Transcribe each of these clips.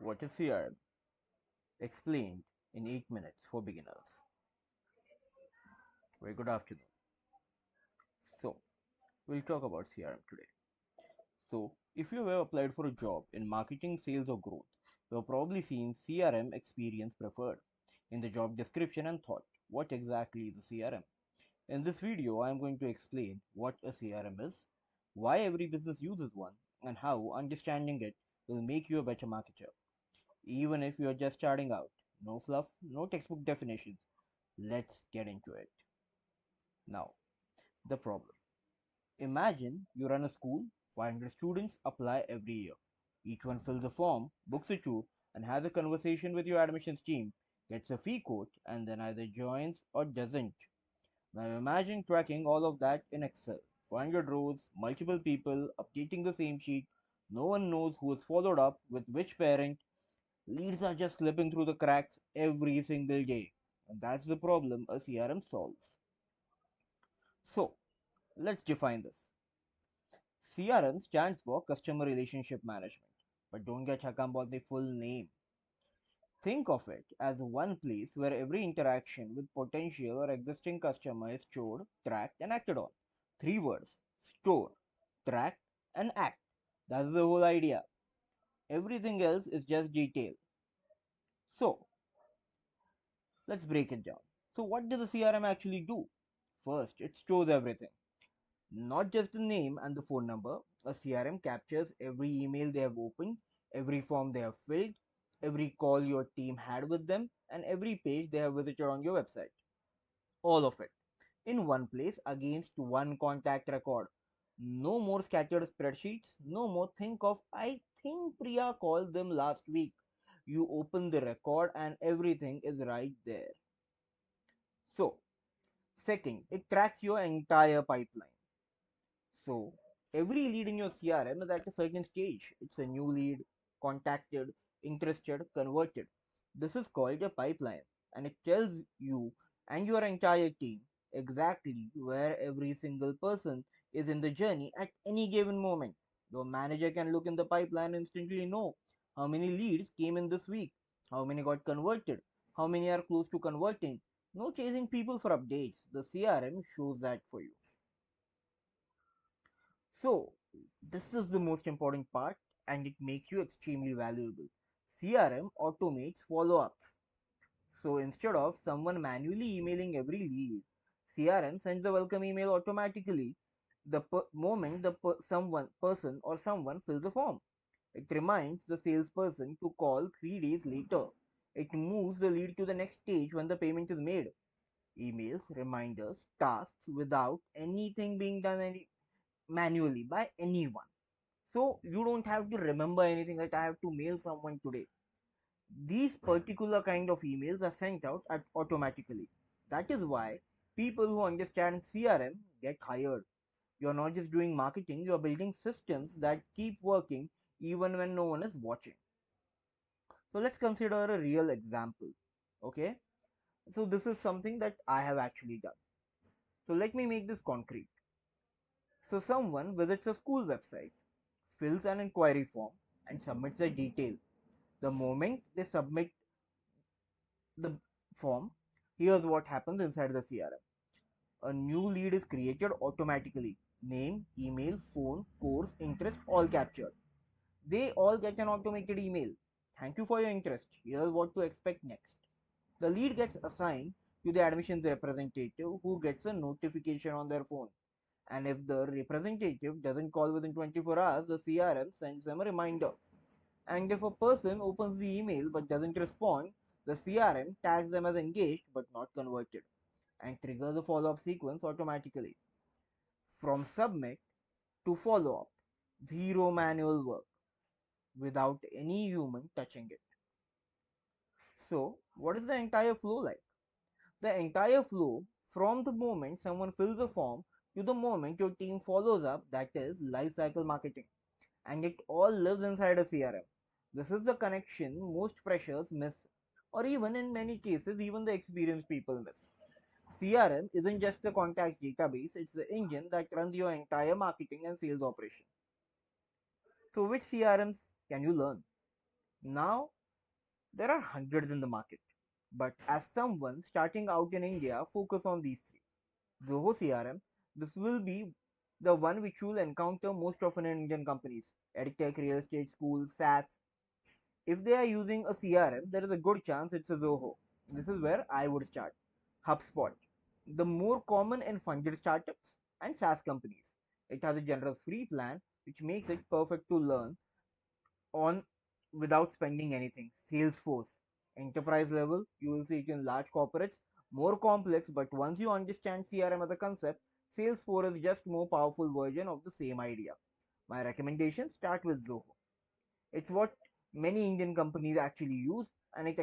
What is CRM? Explained in 8 minutes for beginners. Very good afternoon. So, we'll talk about CRM today. So, if you've ever applied for a job in marketing, sales, or growth, you've probably seen CRM experience preferred in the job description and thought, what exactly is a CRM? In this video, I am going to explain what a CRM is, why every business uses one, and how understanding it will make you a better marketer. Even if you are just starting out, no fluff, no textbook definitions. Let's get into it. Now, the problem. Imagine you run a school, 500 students apply every year. Each one fills a form, books a tour, and has a conversation with your admissions team, gets a fee quote, and then either joins or doesn't. Now imagine tracking all of that in Excel. 400 rows, multiple people, updating the same sheet. No one knows who has followed up with which parent. Leads are just slipping through the cracks every single day. And that's the problem a CRM solves. So, let's define this. CRM stands for Customer Relationship Management. But don't get hung up on the full name. Think of it as one place where every interaction with potential or existing customer is stored, tracked, and acted on. Three words: store, track, and act. That's the whole idea. Everything else is just detail. So, let's break it down. So, what does a CRM actually do? First, it stores everything, not just the name and the phone number. A CRM captures every email they have opened, every form they have filled, every call your team had with them, and every page they have visited on your website. All of it in one place against one contact record. No more scattered spreadsheets, no more think of I think Priya called them last week. You open the record and everything is right there. So, second, it tracks your entire pipeline. So every lead in your CRM is at a certain stage. It's a new lead, contacted, interested, converted. This is called a pipeline, and it tells you and your entire team exactly where every single person is in the journey at any given moment. Your manager can look in the pipeline and instantly know how many leads came in this week, how many got converted, how many are close to converting. No chasing people for updates. The CRM shows that for you. So, this is the most important part and it makes you extremely valuable. CRM automates follow ups. So, instead of someone manually emailing every lead, CRM sends a welcome email automatically the moment the person or someone fills the form. It reminds the salesperson to call 3 days later. It moves the lead to the next stage when the payment is made. Emails, reminders, tasks without anything being done manually by anyone. So you don't have to remember anything that I have to mail someone today. These particular kind of emails are sent out automatically. That is why people who understand CRM get hired. You're not just doing marketing, you're building systems that keep working even when no one is watching. So let's consider a real example. Okay, so this is something that I have actually done. So let me make this concrete. So someone visits a school website, fills an inquiry form, and submits a detail. The moment they submit the form, here's what happens inside the CRM. A new lead is created automatically. Name, email, phone, course, interest, all captured. They all get an automated email. Thank you for your interest. Here's what to expect next. The lead gets assigned to the admissions representative who gets a notification on their phone. And if the representative doesn't call within 24 hours, the CRM sends them a reminder. And if a person opens the email but doesn't respond, the CRM tags them as engaged but not converted and triggers a follow up sequence automatically. From submit to follow up, zero manual work without any human touching it. So, what is the entire flow like? The entire flow from the moment someone fills a form to the moment your team follows up, that is life cycle marketing. And it all lives inside a CRM. This is the connection most freshers miss, or even in many cases, even the experienced people miss. CRM isn't just a contacts database, it's the engine that runs your entire marketing and sales operation. So, which CRMs can you learn? Now, there are hundreds in the market, but as someone starting out in India, focus on these three. Zoho CRM, this will be the one which you will encounter most often in Indian companies, EdTech, real estate, schools, SaaS. If they are using a CRM, there is a good chance it's a Zoho. This is where I would start. HubSpot, the more common in funded startups and SaaS companies. It has a generous free plan, which makes it perfect to learn on without spending anything. Salesforce, enterprise level, you will see it in large corporates, more complex, but once you understand CRM as a concept, Salesforce is just more powerful version of the same idea. My recommendation, start with Zoho. It's what many Indian companies actually use, and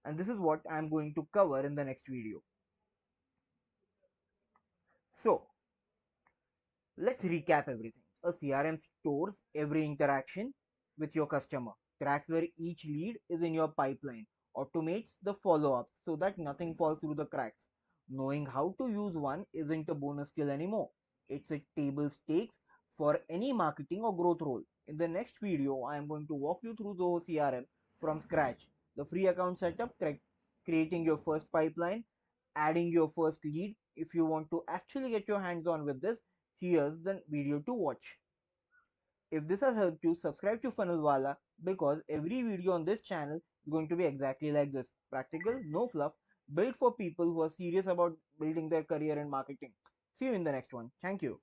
and this is what I'm going to cover in the next video. So let's recap everything. A CRM stores every interaction with your customer, tracks where each lead is in your pipeline, automates the follow ups so that nothing falls through the cracks. Knowing how to use one isn't a bonus skill anymore, it's a table stakes for any marketing or growth role. In the next video, I am going to walk you through the CRM from scratch, the free account setup, creating your first pipeline, adding your first lead. If you want to actually get your hands on with this, here's the video to watch. If this has helped you, subscribe to FunnelWallah because every video on this channel is going to be exactly like this. Practical, no fluff, built for people who are serious about building their career in marketing. See you in the next one. Thank you.